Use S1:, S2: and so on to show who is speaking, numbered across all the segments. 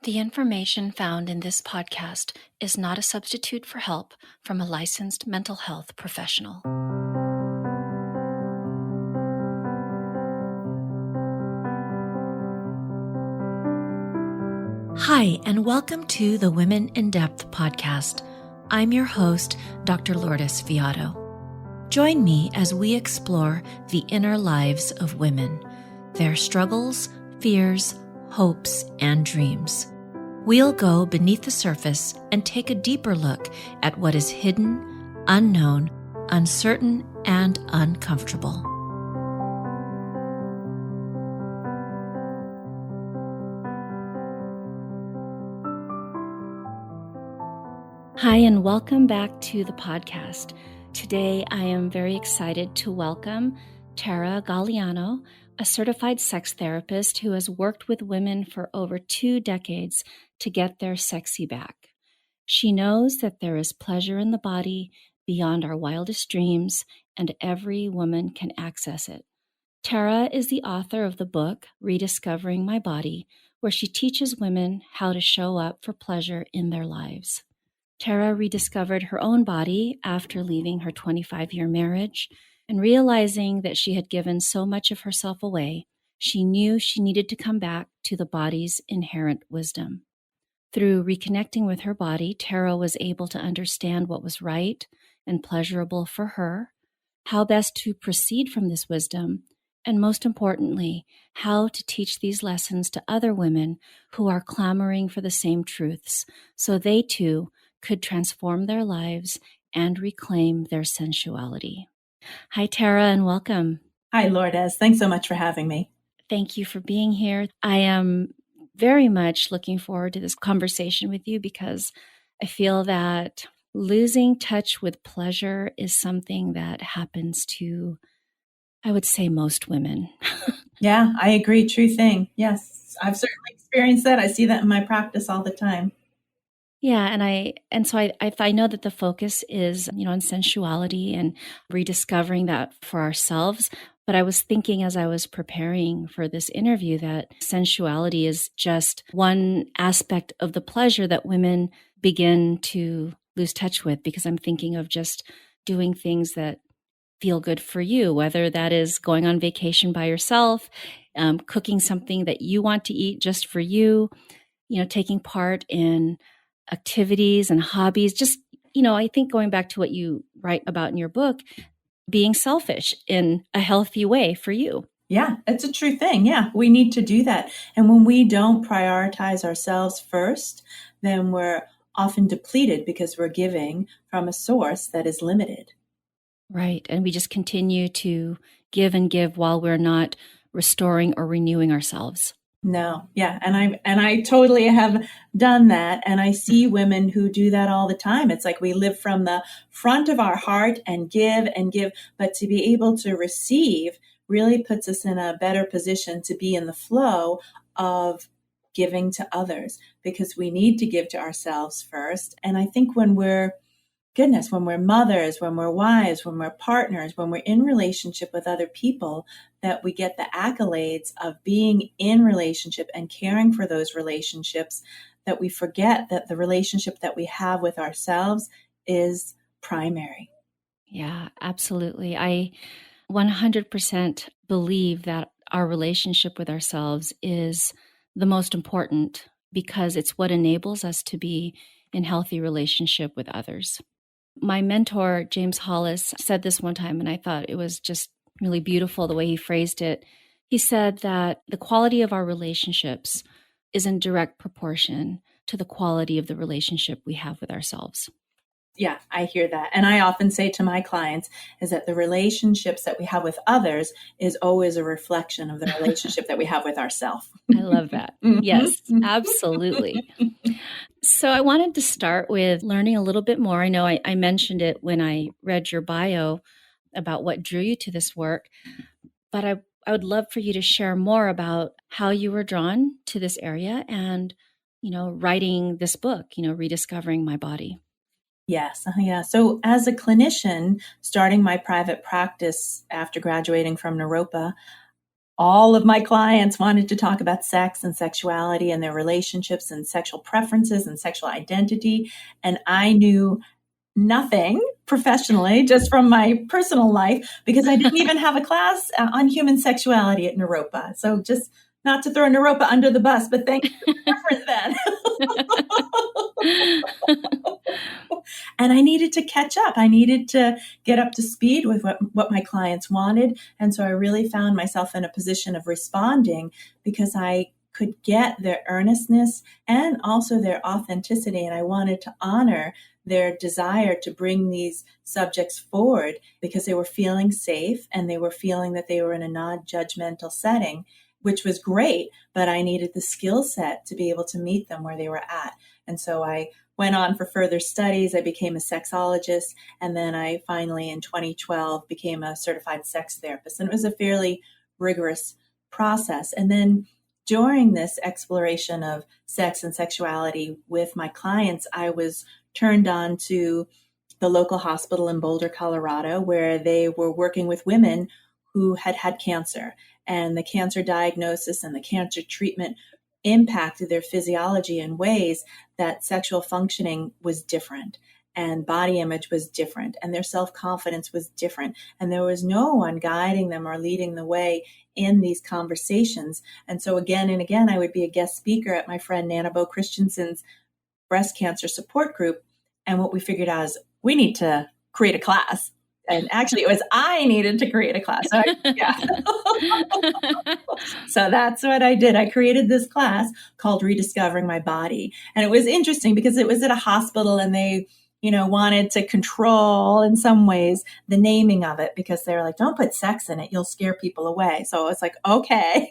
S1: The information found in this podcast is not a substitute for help from a licensed mental health professional. Hi, and welcome to the Women in Depth podcast. I'm your host, Dr. Lourdes Viado. Join me as we explore the inner lives of women, their struggles, fears, hopes, and dreams. We'll go beneath the surface and take a deeper look at what is hidden, unknown, uncertain, and uncomfortable. Hi, and welcome back to the podcast. Today, I am very excited to welcome Tara Galeano, a certified sex therapist who has worked with women for over 2 decades to get their sexy back. She knows that there is pleasure in the body beyond our wildest dreams, and every woman can access it. Tara is the author of the book, Rediscovering My Body, where she teaches women how to show up for pleasure in their lives. Tara rediscovered her own body after leaving her 25-year marriage, and realizing that she had given so much of herself away, she knew she needed to come back to the body's inherent wisdom. Through reconnecting with her body, Tara was able to understand what was right and pleasurable for her, how best to proceed from this wisdom, and most importantly, how to teach these lessons to other women who are clamoring for the same truths, so they too could transform their lives and reclaim their sensuality. Hi, Tara, and welcome.
S2: Hi, Lourdes. Thanks so much for having me.
S1: Thank you for being here. I am very much looking forward to this conversation with you because I feel that losing touch with pleasure is something that happens to, I would say, most women.
S2: Yeah, I agree. True thing. Yes, I've certainly experienced that. I see that in my practice all the time.
S1: Yeah, and so I know that the focus is, on sensuality and rediscovering that for ourselves. But I was thinking as I was preparing for this interview that sensuality is just one aspect of the pleasure that women begin to lose touch with, because I'm thinking of just doing things that feel good for you, whether that is going on vacation by yourself, cooking something that you want to eat just for you, taking part in activities and hobbies. Just, I think going back to what you write about in your book, being selfish in a healthy way for you.
S2: Yeah, it's a true thing. Yeah, we need to do that. And when we don't prioritize ourselves first, then we're often depleted because we're giving from a source that is limited.
S1: Right. And we just continue to give and give while we're not restoring or renewing ourselves.
S2: No, yeah, and I totally have done that, and I see women who do that all the time. It's like we live from the front of our heart and give, but to be able to receive really puts us in a better position to be in the flow of giving to others, because we need to give to ourselves first. And I think when we're mothers, when we're wives, when we're partners, when we're in relationship with other people, that we get the accolades of being in relationship and caring for those relationships, that we forget that the relationship that we have with ourselves is primary.
S1: Yeah, absolutely. I 100% believe that our relationship with ourselves is the most important, because it's what enables us to be in healthy relationship with others. My mentor, James Hollis, said this one time, and I thought it was just really beautiful the way he phrased it. He said that the quality of our relationships is in direct proportion to the quality of the relationship we have with ourselves.
S2: Yeah, I hear that. And I often say to my clients is that the relationships that we have with others is always a reflection of the relationship that we have with ourselves.
S1: I love that. Yes, absolutely. So I wanted to start with learning a little bit more. I know I mentioned it when I read your bio about what drew you to this work, but I would love for you to share more about how you were drawn to this area and, writing this book, Rediscovering My Body.
S2: Yes. Yeah. So as a clinician, starting my private practice after graduating from Naropa, all of my clients wanted to talk about sex and sexuality and their relationships and sexual preferences and sexual identity. And I knew nothing professionally, just from my personal life, because I didn't even have a class on human sexuality at Naropa. So just not to throw Naropa under the bus, but thank you for the reference then. And I needed to catch up. I needed to get up to speed with what my clients wanted. And so I really found myself in a position of responding because I could get their earnestness and also their authenticity. And I wanted to honor their desire to bring these subjects forward because they were feeling safe and they were feeling that they were in a non-judgmental setting, which was great, but I needed the skill set to be able to meet them where they were at. And so I went on for further studies. I became a sexologist, and then I finally, in 2012, became a certified sex therapist. And it was a fairly rigorous process. And then during this exploration of sex and sexuality with my clients, I was turned on to the local hospital in Boulder, Colorado, where they were working with women who had had cancer. And the cancer diagnosis and the cancer treatment impacted their physiology in ways that sexual functioning was different and body image was different and their self-confidence was different. And there was no one guiding them or leading the way in these conversations. And so again and again, I would be a guest speaker at my friend Nana Bo Christensen's breast cancer support group. And what we figured out is we need to create a class. And actually, it was I needed to create a class. So, so that's what I did. I created this class called Rediscovering My Body. And it was interesting because it was at a hospital and they, wanted to control in some ways the naming of it because they were like, don't put sex in it. You'll scare people away. So I was like, okay.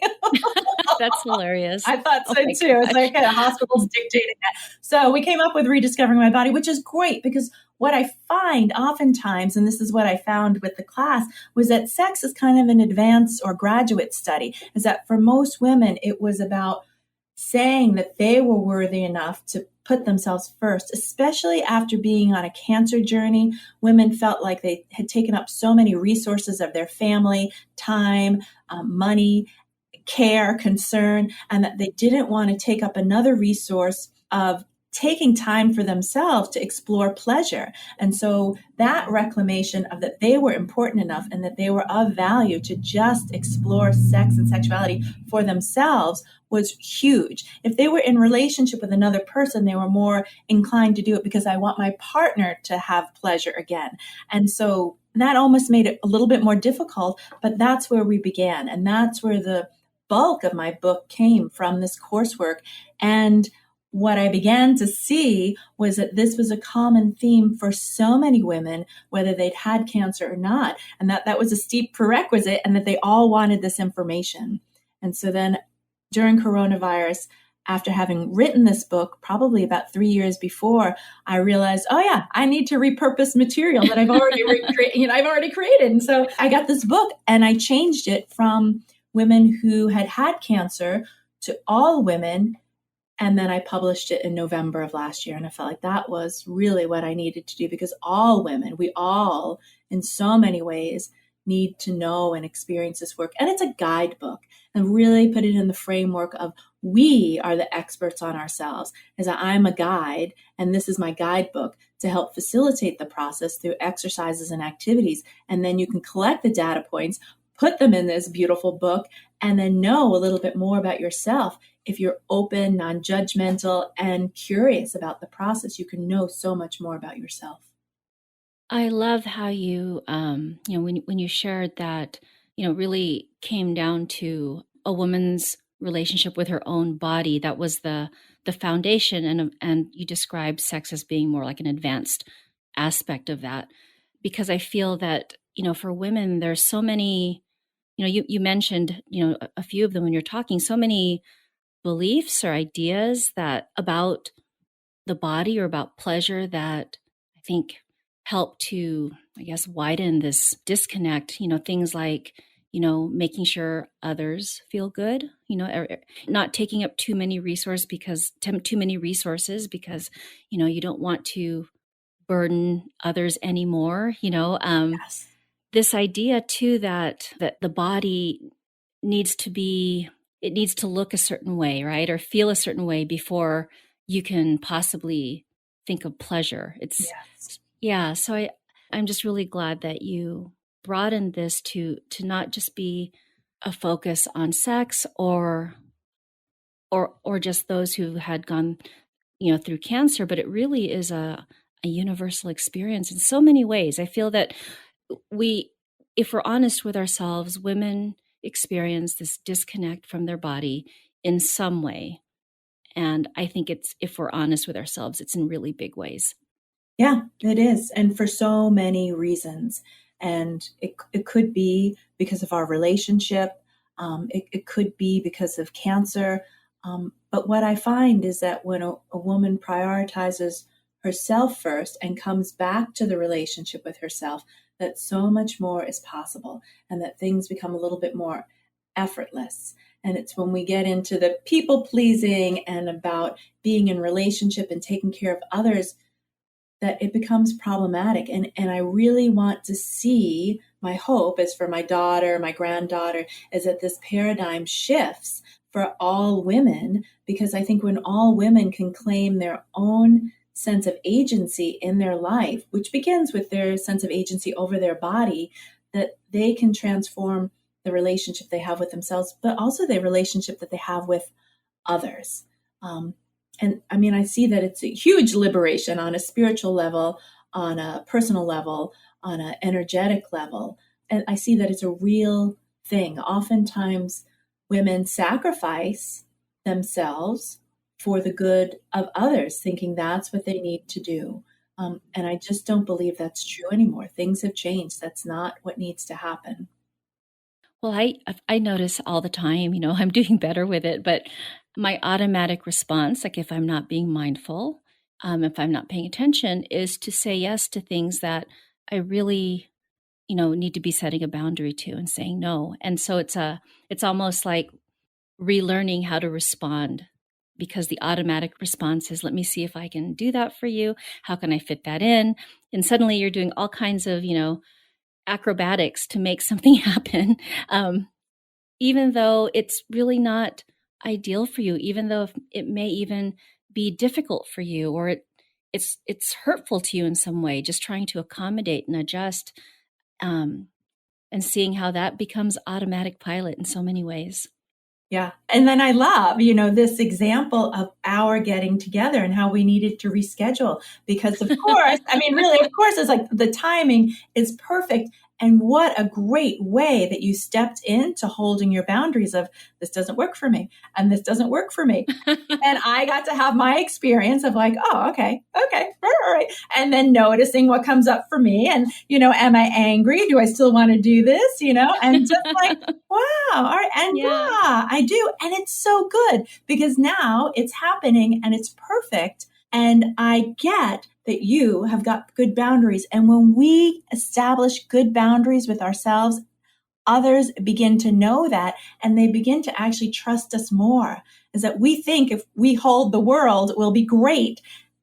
S1: That's hilarious.
S2: I thought so too. It's like a hospital's dictating that. So we came up with Rediscovering My Body, which is great because what I find oftentimes, and this is what I found with the class, was that sex is kind of an advanced or graduate study, is that for most women, it was about saying that they were worthy enough to put themselves first, especially after being on a cancer journey. Women felt like they had taken up so many resources of their family, time, money, care, concern, and that they didn't want to take up another resource of taking time for themselves to explore pleasure. And so that reclamation of that they were important enough and that they were of value to just explore sex and sexuality for themselves was huge. If they were in relationship with another person, they were more inclined to do it because I want my partner to have pleasure again. And so that almost made it a little bit more difficult, but that's where we began. And that's where the bulk of my book came from, this coursework. And what I began to see was that this was a common theme for so many women, whether they'd had cancer or not, and that was a steep prerequisite, and that they all wanted this information. And so then during coronavirus, after having written this book, probably about 3 years before, I realized, oh yeah, I need to repurpose material that I've already I've already created. And so I got this book and I changed it from women who had cancer to all women. And then I published it in November of last year. And I felt like that was really what I needed to do because all women, we all, in so many ways, need to know and experience this work. And it's a guidebook and really put it in the framework of we are the experts on ourselves. As I'm a guide, and this is my guidebook to help facilitate the process through exercises and activities. And then you can collect the data points, put them in this beautiful book, and then know a little bit more about yourself. If you're open, non-judgmental, and curious about the process, you can know so much more about yourself.
S1: I love how you, when you shared that, really came down to a woman's relationship with her own body. That was the foundation, and you described sex as being more like an advanced aspect of that, because I feel that for women, there's so many. You mentioned a few of them when you're talking. So many beliefs or ideas that about the body or about pleasure that I think help to, I guess, widen this disconnect, things like, making sure others feel good, not taking up too many resources because you don't want to burden others anymore,
S2: Yes.
S1: This idea too that the body needs to be, it needs to look a certain way, right? Or feel a certain way before you can possibly think of pleasure. It's,
S2: Yes.
S1: yeah. So I'm just really glad that you broadened this to not just be a focus on sex or just those who had gone, through cancer, but it really is a universal experience in so many ways. I feel that we, if we're honest with ourselves, women experience this disconnect from their body in some way. And I think it's, if we're honest with ourselves, it's in really big ways.
S2: Yeah, it is. And for so many reasons. And it could be because of our relationship. It could be because of cancer. But what I find is that when a woman prioritizes herself first and comes back to the relationship with herself, that so much more is possible and that things become a little bit more effortless. And it's when we get into the people pleasing and about being in relationship and taking care of others that it becomes problematic. And I really want to see, my hope is for my daughter, my granddaughter, is that this paradigm shifts for all women, because I think when all women can claim their own sense of agency in their life, which begins with their sense of agency over their body, that they can transform the relationship they have with themselves, but also the relationship that they have with others. And I mean, I see that it's a huge liberation on a spiritual level, on a personal level, on an energetic level. And I see that it's a real thing. Oftentimes, women sacrifice themselves for the good of others, thinking that's what they need to do. And I just don't believe that's true anymore. Things have changed. That's not what needs to happen.
S1: Well, I notice all the time, I'm doing better with it, but my automatic response, like if I'm not being mindful, if I'm not paying attention, is to say yes to things that I really, need to be setting a boundary to and saying no. And so it's almost like relearning how to respond, because the automatic response is, let me see if I can do that for you. How can I fit that in? And suddenly you're doing all kinds of, acrobatics to make something happen. Even though it's really not ideal for you, even though it may even be difficult for you, or it's hurtful to you in some way, just trying to accommodate and adjust, and seeing how that becomes automatic pilot in so many ways.
S2: Yeah. And then I love, this example of our getting together and how we needed to reschedule because, of course, I mean, really, of course, it's like the timing is perfect. And what a great way that you stepped into holding your boundaries of this doesn't work for me and this doesn't work for me. And I got to have my experience of like, oh, okay, all right. And then noticing what comes up for me. And, am I angry? Do I still want to do this? And just like, wow. All right. And yeah, I do. And it's so good because now it's happening and it's perfect. And I get that you have got good boundaries. And when we establish good boundaries with ourselves, others begin to know that and they begin to actually trust us more. Is that we think if we hold the world, we'll be great.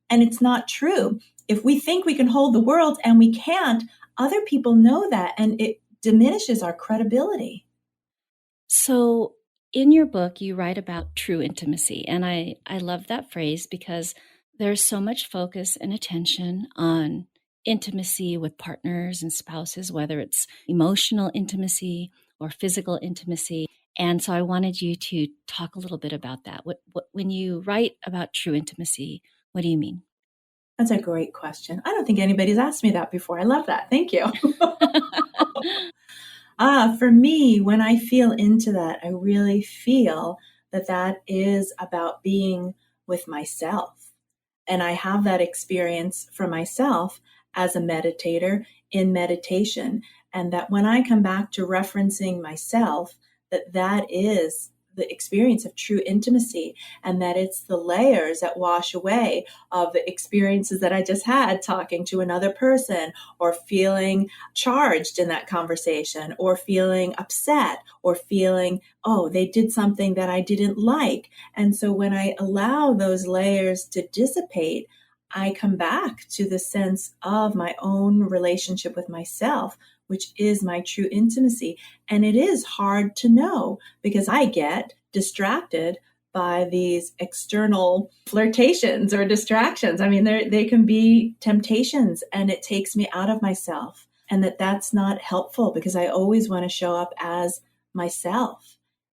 S2: And it's not true. If we think we can hold the world and we can't, other people know that and it diminishes our credibility.
S1: So in your book, you write about true intimacy. And I love that phrase because there's so much focus and attention on intimacy with partners and spouses, whether it's emotional intimacy or physical intimacy. And so I wanted you to talk a little bit about that. When you write about true intimacy, what do you mean?
S2: That's a great question. I don't think anybody's asked me that before. I love that. Thank you. For me, when I feel into that, I really feel that is about being with myself. And I have that experience for myself as a meditator in meditation. And that when I come back to referencing myself, that is the experience of true intimacy, and that it's the layers that wash away of the experiences that I just had talking to another person or feeling charged in that conversation or feeling upset or feeling, oh, they did something that I didn't like. And so when I allow those layers to dissipate, I come back to the sense of my own relationship with myself, which is my true intimacy. And it is hard to know because I get distracted by these external flirtations or distractions. I mean, they can be temptations, and it takes me out of myself, and that's not helpful because I always want to show up as myself.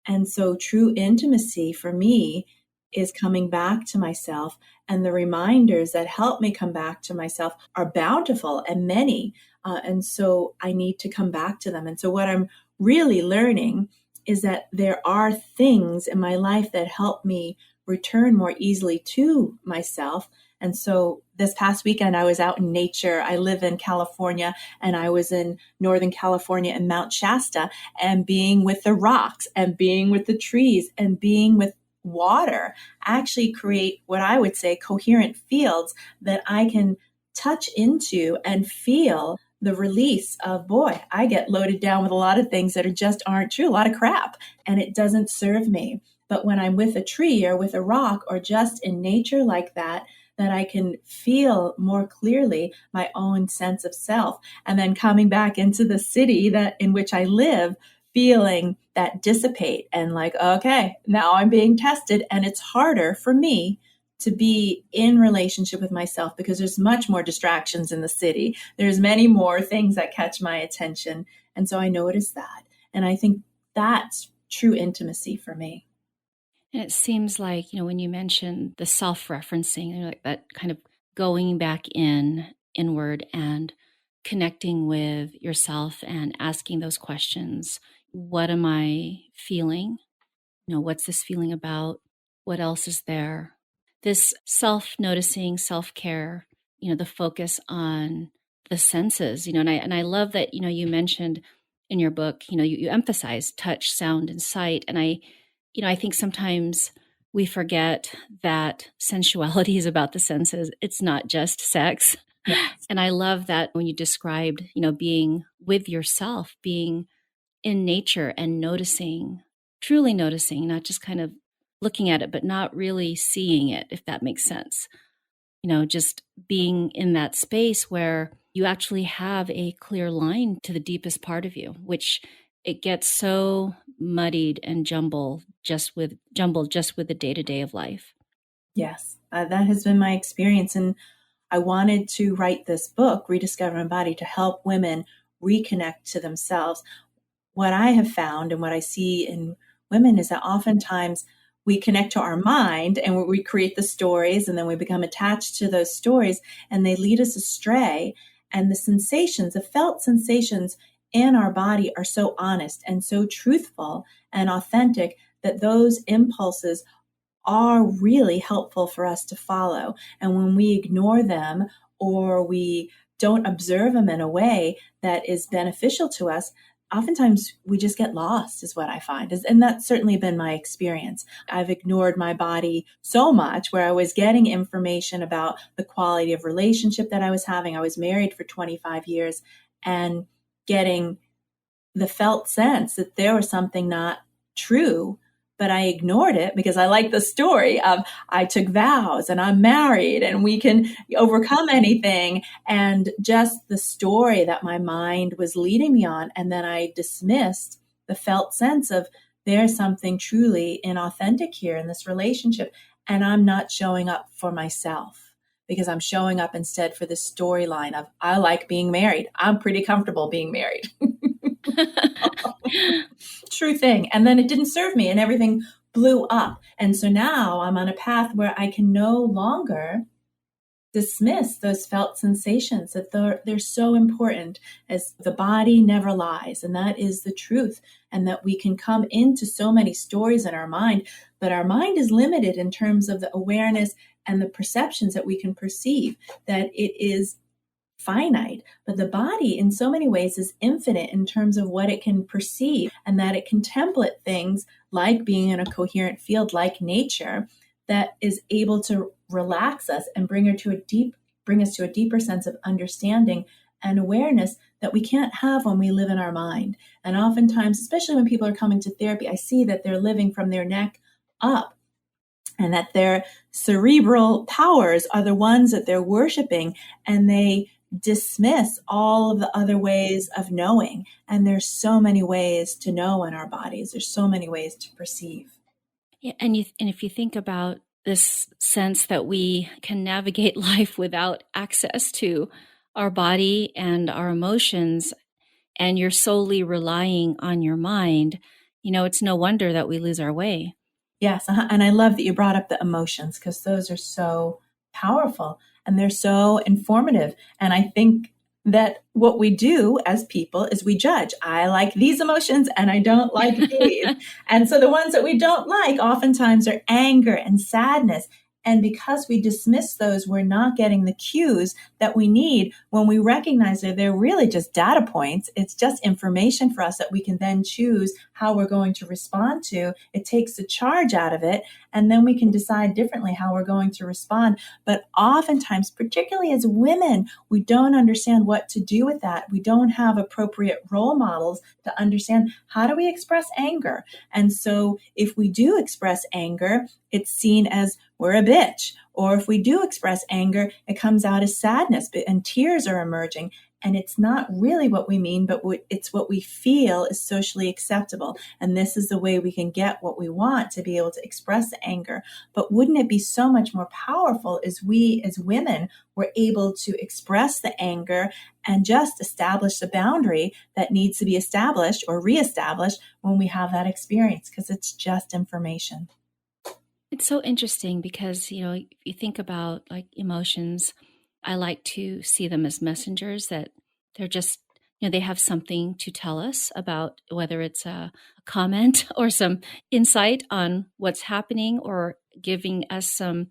S2: And so true intimacy for me is coming back to myself, and the reminders that help me come back to myself are bountiful and many. And so I need to come back to them. And so what I'm really learning is that there are things in my life that help me return more easily to myself. And so this past weekend, I was out in nature. I live in California, and I was in Northern California in Mount Shasta, and being with the rocks and being with the trees and being with water actually create what I would say coherent fields that I can touch into and feel the release of, boy, I get loaded down with a lot of things that just aren't true, a lot of crap, and it doesn't serve me. But when I'm with a tree or with a rock or just in nature like that I can feel more clearly my own sense of self. And then coming back into the city in which I live, feeling that dissipate and like, okay, now I'm being tested, and it's harder for me to be in relationship with myself because there's much more distractions in the city. There's many more things that catch my attention. And so I notice that. And I think that's true intimacy for me.
S1: And it seems like, when you mentioned the self-referencing, like that kind of going back inward and connecting with yourself and asking those questions. What am I feeling? What's this feeling about? What else is there? This self-noticing, self-care, the focus on the senses, and I love that, you mentioned in your book, you emphasize touch, sound, and sight. And I think sometimes we forget that sensuality is about the senses. It's not just sex.
S2: Yes.
S1: And I love that when you described, being with yourself, being in nature and noticing, truly noticing, not just kind of looking at it, but not really seeing it, if that makes sense. Just being in that space where you actually have a clear line to the deepest part of you, which it gets so muddied and jumbled just with the day-to-day of life.
S2: Yes, that has been my experience. And I wanted to write this book, Rediscovering Body, to help women reconnect to themselves. What I have found and what I see in women is that oftentimes we connect to our mind and we create the stories, and then we become attached to those stories, and they lead us astray. And the sensations, the felt sensations in our body are so honest and so truthful and authentic that those impulses are really helpful for us to follow. And when we ignore them or we don't observe them in a way that is beneficial to us, oftentimes we just get lost, is what I find. And that's certainly been my experience. I've ignored my body so much where I was getting information about the quality of relationship that I was having. I was married for 25 years and getting the felt sense that there was something not true, but I ignored it because I like the story of I took vows and I'm married and we can overcome anything, and just the story that my mind was leading me on. And then I dismissed the felt sense of there's something truly inauthentic here in this relationship, and I'm not showing up for myself because I'm showing up instead for the storyline of I like being married. I'm pretty comfortable being married. True thing. And then it didn't serve me and everything blew up. And so now I'm on a path where I can no longer dismiss those felt sensations, that they're so important, as the body never lies. And that is the truth. And that we can come into so many stories in our mind, but our mind is limited in terms of the awareness and the perceptions that we can perceive, that it is finite. But the body in so many ways is infinite in terms of what it can perceive, and that it can template things like being in a coherent field like nature that is able to relax us and bring us to a deeper sense of understanding and awareness that we can't have when we live in our mind. And oftentimes, especially when people are coming to therapy, I see that they're living from their neck up, and that their cerebral powers are the ones that they're worshiping, and they dismiss all of the other ways of knowing. And there's so many ways to know in our bodies. There's so many ways to perceive.
S1: Yeah, and if you think about this sense that we can navigate life without access to our body and our emotions, and you're solely relying on your mind, it's no wonder that we lose our way.
S2: Yes. And I love that you brought up the emotions, because those are so powerful and they're so informative. And I think that what we do as people is we judge. I like these emotions and I don't like these. And so the ones that we don't like oftentimes are anger and sadness. And because we dismiss those, we're not getting the cues that we need when we recognize that they're really just data points. It's just information for us that we can then choose how we're going to respond to. It takes the charge out of it, and then we can decide differently how we're going to respond. But oftentimes, particularly as women, we don't understand what to do with that. We don't have appropriate role models to understand how do we express anger. And so if we do express anger, it's seen as we're a bitch. Or if we do express anger, it comes out as sadness and tears are emerging. And it's not really what we mean, but it's what we feel is socially acceptable. And this is the way we can get what we want, to be able to express anger. But wouldn't it be so much more powerful as we as women were able to express the anger and just establish the boundary that needs to be established or reestablished when we have that experience, because it's just information.
S1: It's so interesting because, if you think about like emotions, I like to see them as messengers, that they're just, they have something to tell us about, whether it's a comment or some insight on what's happening or giving us some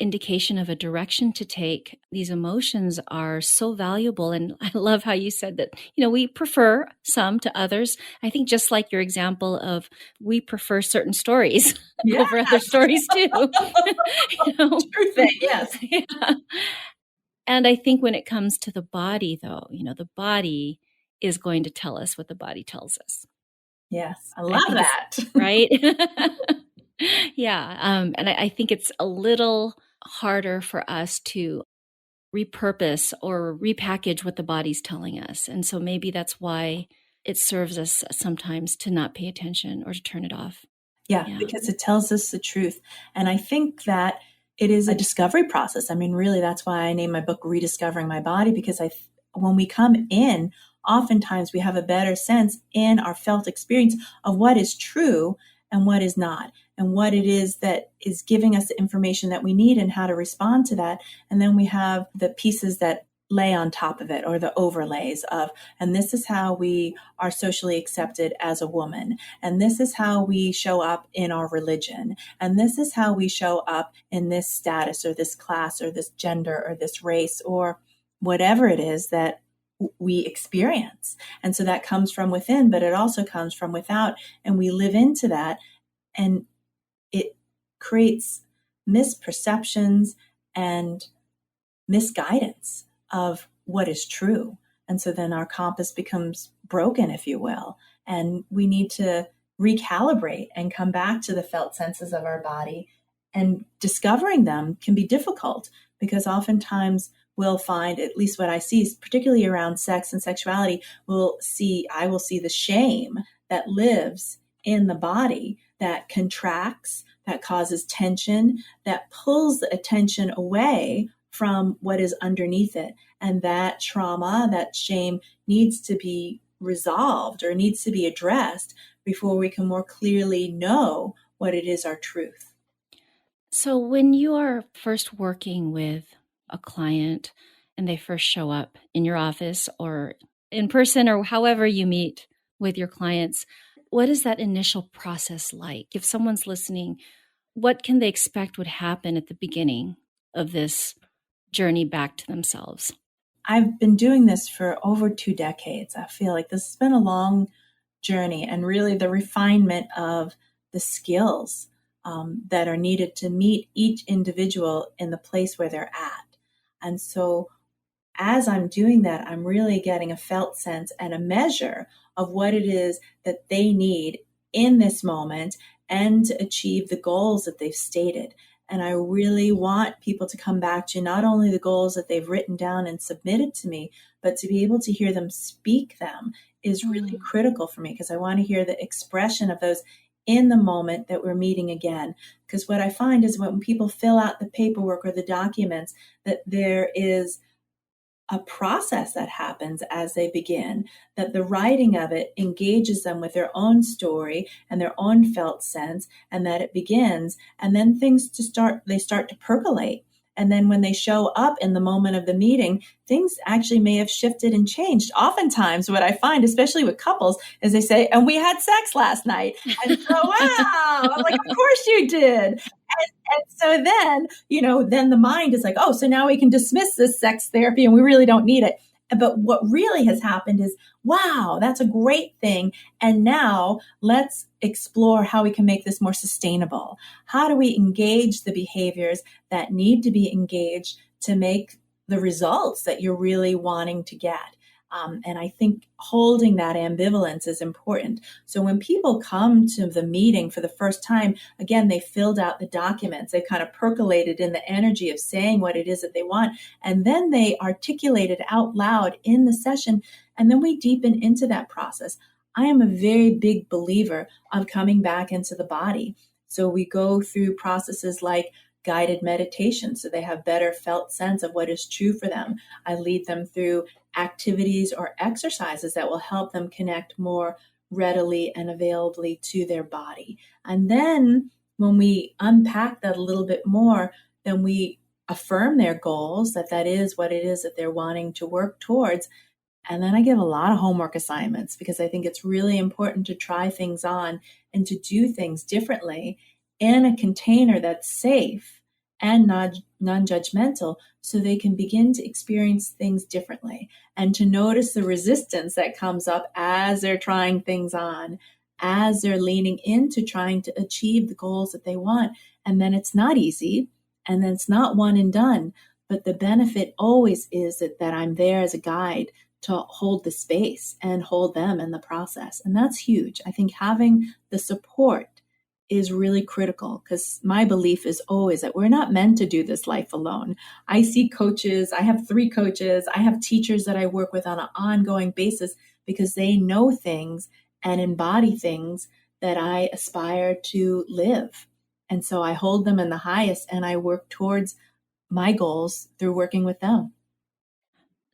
S1: indication of a direction to take. These emotions are so valuable. And I love how you said that, we prefer some to others. I think just like your example of we prefer certain stories over other stories too.
S2: True thing, yes.
S1: Yeah. And I think when it comes to the body, though, the body is going to tell us what the body tells us.
S2: Yes, I love that.
S1: Right? Yeah. And I think it's a little harder for us to repurpose or repackage what the body's telling us. And so maybe that's why it serves us sometimes to not pay attention or to turn it off.
S2: Yeah, because it tells us the truth. And I think that it is a discovery process. I mean, really, that's why I named my book Rediscovering My Body, because when we come in, oftentimes we have a better sense in our felt experience of what is true and what is not, and what it is that is giving us the information that we need and how to respond to that. And then we have the pieces that lay on top of it, or the overlays of, and this is how we are socially accepted as a woman. And this is how we show up in our religion. And this is how we show up in this status or this class or this gender or this race or whatever it is that we experience. And so that comes from within, but it also comes from without. And we live into that, and it creates misperceptions and misguidance of what is true. And so then our compass becomes broken, if you will, and we need to recalibrate and come back to the felt senses of our body. And discovering them can be difficult, because oftentimes we'll find, at least what I see, particularly around sex and sexuality, I will see the shame that lives in the body that contracts, that causes tension, that pulls the attention away from what is underneath it. And that trauma, that shame needs to be resolved or needs to be addressed before we can more clearly know what it is our truth.
S1: So when you are first working with a client and they first show up in your office or in person or however you meet with your clients, what is that initial process like? If someone's listening, what can they expect would happen at the beginning of this journey back to themselves?
S2: I've been doing this for over 2 decades. I feel like this has been a long journey, and really the refinement of the skills that are needed to meet each individual in the place where they're at. And so as I'm doing that, I'm really getting a felt sense and a measure of what it is that they need in this moment and to achieve the goals that they've stated. And I really want people to come back to not only the goals that they've written down and submitted to me, but to be able to hear them speak them is really critical for me, because I want to hear the expression of those in the moment that we're meeting again. Because what I find is when people fill out the paperwork or the documents, that there is a process that happens as they begin, that the writing of it engages them with their own story and their own felt sense, and that it begins, and then they start to percolate. And then when they show up in the moment of the meeting, things actually may have shifted and changed. Oftentimes, what I find, especially with couples, is they say, and we had sex last night. And so, wow, I'm like, of course you did. And so then, then the mind is like, oh, so now we can dismiss this sex therapy and we really don't need it. But what really has happened is, wow, that's a great thing. And now let's explore how we can make this more sustainable. How do we engage the behaviors that need to be engaged to make the results that you're really wanting to get? And I think holding that ambivalence is important. So when people come to the meeting for the first time, again, they filled out the documents, they kind of percolated in the energy of saying what it is that they want, and then they articulate it out loud in the session, and then we deepen into that process. I am a very big believer of coming back into the body. So we go through processes like guided meditation, so they have better felt sense of what is true for them. I lead them through activities or exercises that will help them connect more readily and availably to their body. And then when we unpack that a little bit more, then we affirm their goals, that is what it is that they're wanting to work towards. And then I give a lot of homework assignments, because I think it's really important to try things on and to do things differently in a container that's safe and non-judgmental, so they can begin to experience things differently and to notice the resistance that comes up as they're trying things on, as they're leaning into trying to achieve the goals that they want. And then it's not easy, and then it's not one and done, but the benefit always is that I'm there as a guide to hold the space and hold them in the process. And that's huge. I think having the support is really critical, because my belief is always that we're not meant to do this life alone. I see coaches, I have 3 coaches, I have teachers that I work with on an ongoing basis, because they know things and embody things that I aspire to live. And so I hold them in the highest, and I work towards my goals through working with them.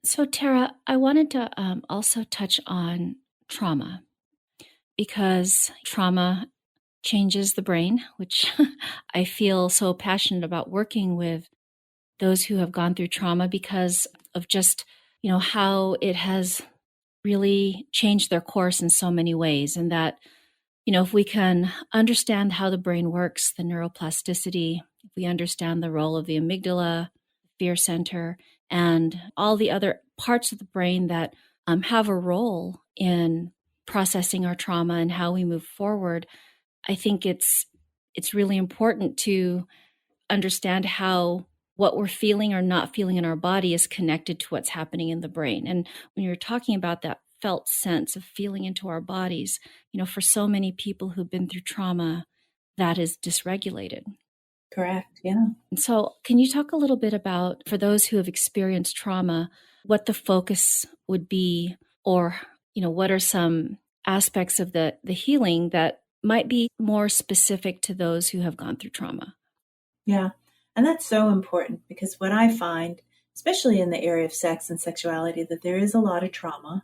S1: So, Tara, I wanted to also touch on trauma, because trauma changes the brain, which I feel so passionate about working with those who have gone through trauma, because of just, how it has really changed their course in so many ways. And that, if we can understand how the brain works, the neuroplasticity, if we understand the role of the amygdala, fear center, and all the other parts of the brain that have a role in processing our trauma and how we move forward, I think it's really important to understand how what we're feeling or not feeling in our body is connected to what's happening in the brain. And when you're talking about that felt sense of feeling into our bodies, for so many people who've been through trauma, that is dysregulated.
S2: Correct. Yeah.
S1: And so can you talk a little bit about, for those who have experienced trauma, what the focus would be, or, what are some aspects of the healing that might be more specific to those who have gone through trauma?
S2: Yeah. And that's so important, because what I find, especially in the area of sex and sexuality, that there is a lot of trauma.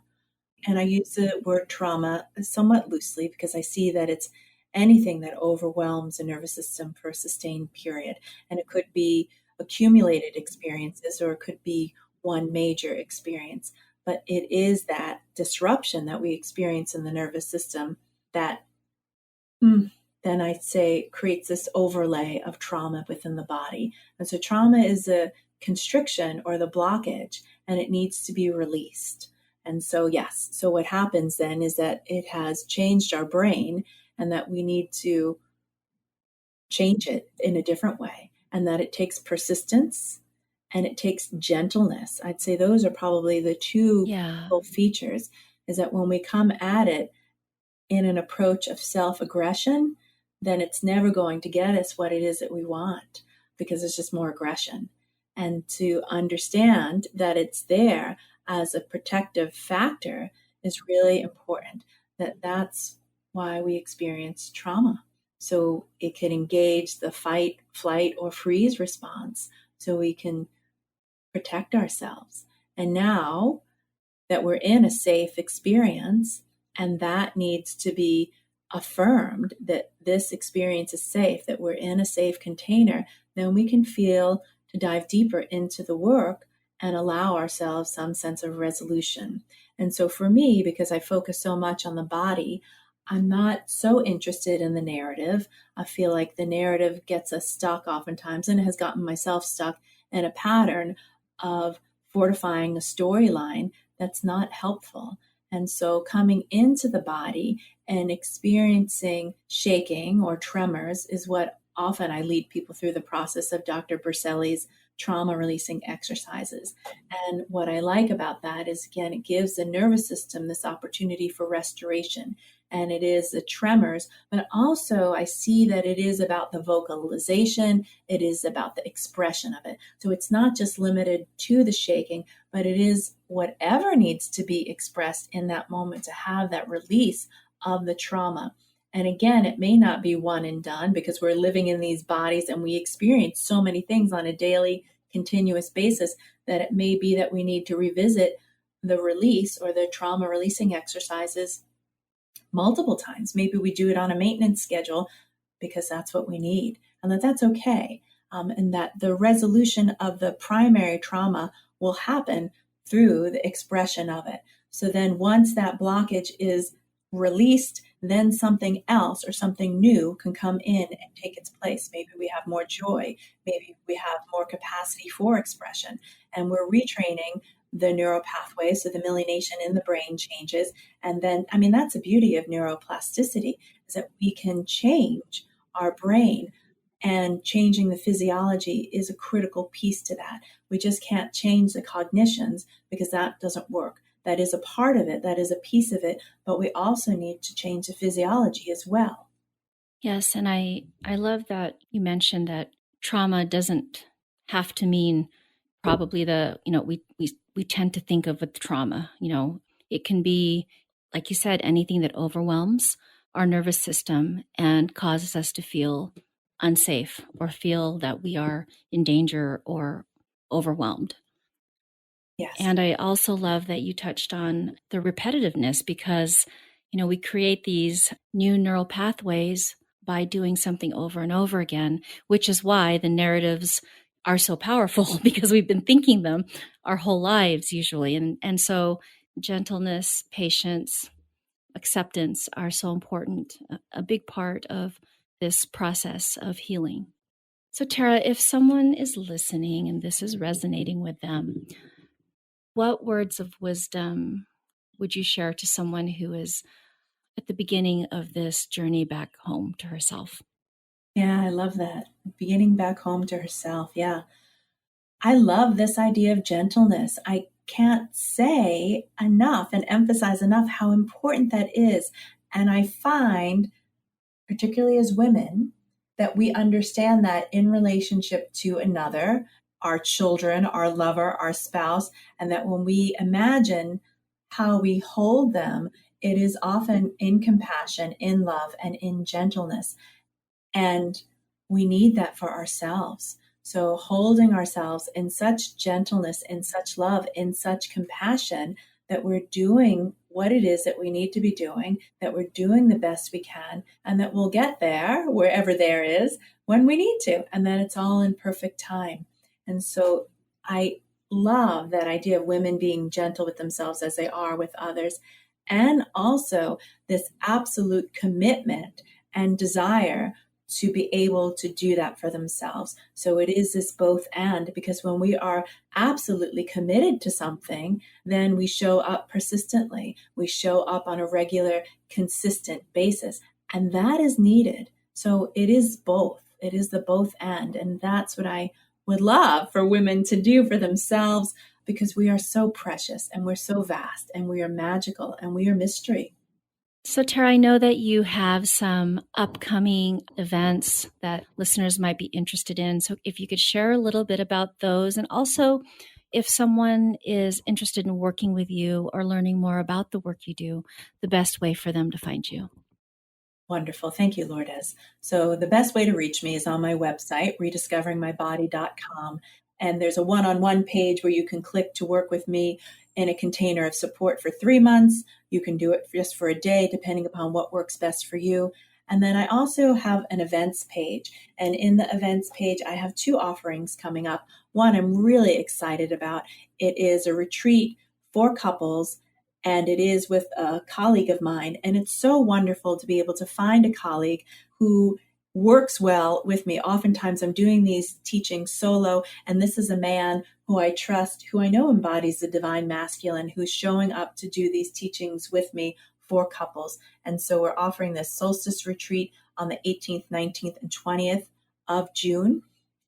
S2: And I use the word trauma somewhat loosely, because I see that it's anything that overwhelms the nervous system for a sustained period. And it could be accumulated experiences, or it could be one major experience. But it is that disruption that we experience in the nervous system that then I'd say creates this overlay of trauma within the body. And so trauma is a constriction or the blockage, and it needs to be released. And so, yes, so what happens then is that it has changed our brain, and that we need to change it in a different way, and that it takes persistence and it takes gentleness. I'd say those are probably the two features, is that when we come at it in an approach of self-aggression, then it's never going to get us what it is that we want. because it's just more aggression. And to understand that it's there as a protective factor is really important. That's why we experience trauma. So it can engage the fight, flight, or freeze response so we can protect ourselves. And now that we're in a safe experience, and that needs to be affirmed that this experience is safe, that we're in a safe container, then we can feel to dive deeper into the work and allow ourselves some sense of resolution. And so for me, because I focus so much on the body, I'm not so interested in the narrative. I feel like the narrative gets us stuck oftentimes, and has gotten myself stuck in a pattern of fortifying a storyline that's not helpful. And so coming into the body and experiencing shaking or tremors is what often I lead people through the process of Dr. Berceli's trauma releasing exercises. And what I like about that is, again, it gives the nervous system this opportunity for restoration. And it is the tremors, but also I see that it is about the vocalization. It is about the expression of it. So it's not just limited to the shaking, but it is whatever needs to be expressed in that moment to have that release of the trauma. And again, it may not be one and done because we're living in these bodies and we experience so many things on a daily, continuous basis that it may be that we need to revisit the release or the trauma releasing exercises multiple times. Maybe we do it on a maintenance schedule because that's what we need, and that's okay. And that the resolution of the primary trauma will happen through the expression of it. So then once that blockage is released, then something else or something new can come in and take its place. Maybe we have more joy. Maybe we have more capacity for expression, and we're retraining the neural pathways, so the myelination in the brain changes. And then, I mean, that's the beauty of neuroplasticity, is that we can change our brain, and changing the physiology is a critical piece to that. We just can't change the cognitions because that doesn't work. That is a part of it, that is a piece of it, but we also need to change the physiology as well.
S1: Yes, and I love that you mentioned that trauma doesn't have to mean probably we tend to think of with trauma, it can be, like you said, anything that overwhelms our nervous system and causes us to feel unsafe or feel that we are in danger or overwhelmed.
S2: Yes.
S1: And I also love that you touched on the repetitiveness because, we create these new neural pathways by doing something over and over again, which is why the narratives are so powerful because we've been thinking them our whole lives usually. And so gentleness, patience, acceptance are so important, a big part of this process of healing. So Tara, if someone is listening and this is resonating with them, what words of wisdom would you share to someone who is at the beginning of this journey back home to herself?
S2: Yeah, I love that. Beginning back home to herself. Yeah. I love this idea of gentleness. I can't say enough and emphasize enough how important that is. And I find, particularly as women, that we understand that in relationship to another, our children, our lover, our spouse, and that when we imagine how we hold them, it is often in compassion, in love, and in gentleness. And we need that for ourselves. So holding ourselves in such gentleness, in such love, in such compassion, that we're doing what it is that we need to be doing, that we're doing the best we can, and that we'll get there, wherever there is, when we need to, and that it's all in perfect time. And so I love that idea of women being gentle with themselves as they are with others, and also this absolute commitment and desire to be able to do that for themselves. So it is this both and, because when we are absolutely committed to something, then we show up persistently. We show up on a regular, consistent basis. And that is needed. So it is both. It is the both and. And that's what I would love for women to do for themselves, because we are so precious and we're so vast and we are magical and we are mystery.
S1: So, Tara, I know that you have some upcoming events that listeners might be interested in. So, if you could share a little bit about those, and also if someone is interested in working with you or learning more about the work you do, the best way for them to find you.
S2: Wonderful. Thank you, Lourdes. So the best way to reach me is on my website, rediscoveringmybody.com. And there's a one-on-one page where you can click to work with me in a container of support for 3 months. You can do it just for a day, depending upon what works best for you. And then I also have an events page. And in the events page, I have 2 offerings coming up. One I'm really excited about. It is a retreat for couples, and it is with a colleague of mine. And it's so wonderful to be able to find a colleague who works well with me. Oftentimes I'm doing these teachings solo, and this is a man who I trust, who I know embodies the divine masculine, who's showing up to do these teachings with me for couples. And so we're offering this solstice retreat on the 18th, 19th, and 20th of June.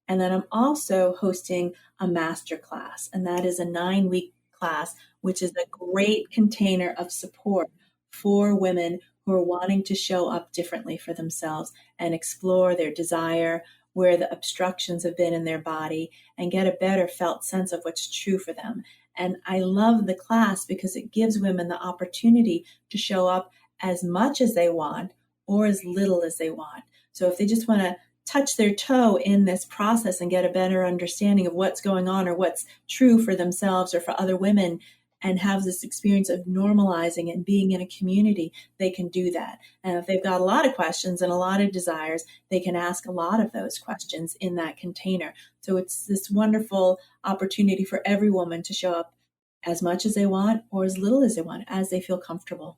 S2: And then I'm also hosting a masterclass, and that is a 9-week class, which is a great container of support for women who are wanting to show up differently for themselves and explore their desire, where the obstructions have been in their body, and get a better felt sense of what's true for them. And I love the class because it gives women the opportunity to show up as much as they want or as little as they want. So if they just want to touch their toe in this process and get a better understanding of what's going on or what's true for themselves or for other women, and have this experience of normalizing and being in a community, they can do that. And if they've got a lot of questions and a lot of desires, they can ask a lot of those questions in that container. So it's this wonderful opportunity for every woman to show up as much as they want or as little as they want, as they feel comfortable.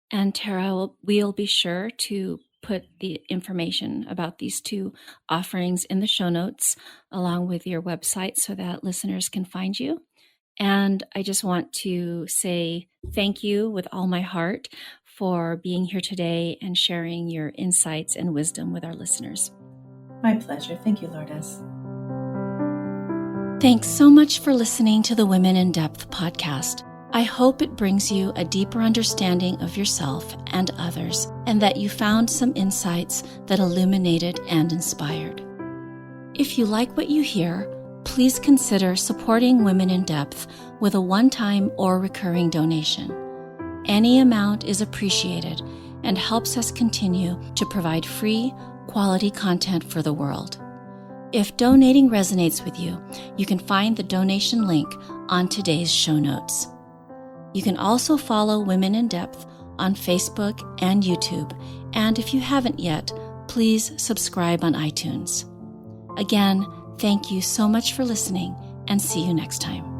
S1: And Tara, we'll be sure to put the information about these 2 offerings in the show notes, along with your website, so that listeners can find you. And I just want to say thank you with all my heart for being here today and sharing your insights and wisdom with our listeners.
S2: My pleasure. Thank you, Lourdes.
S1: Thanks so much for listening to the Women in Depth podcast. I hope it brings you a deeper understanding of yourself and others, and that you found some insights that illuminated and inspired. If you like what you hear, please consider supporting Women in Depth with a one-time or recurring donation. Any amount is appreciated and helps us continue to provide free, quality content for the world. If donating resonates with you, you can find the donation link on today's show notes. You can also follow Women in Depth on Facebook and YouTube, and if you haven't yet, please subscribe on iTunes. Again, thank you so much for listening, and see you next time.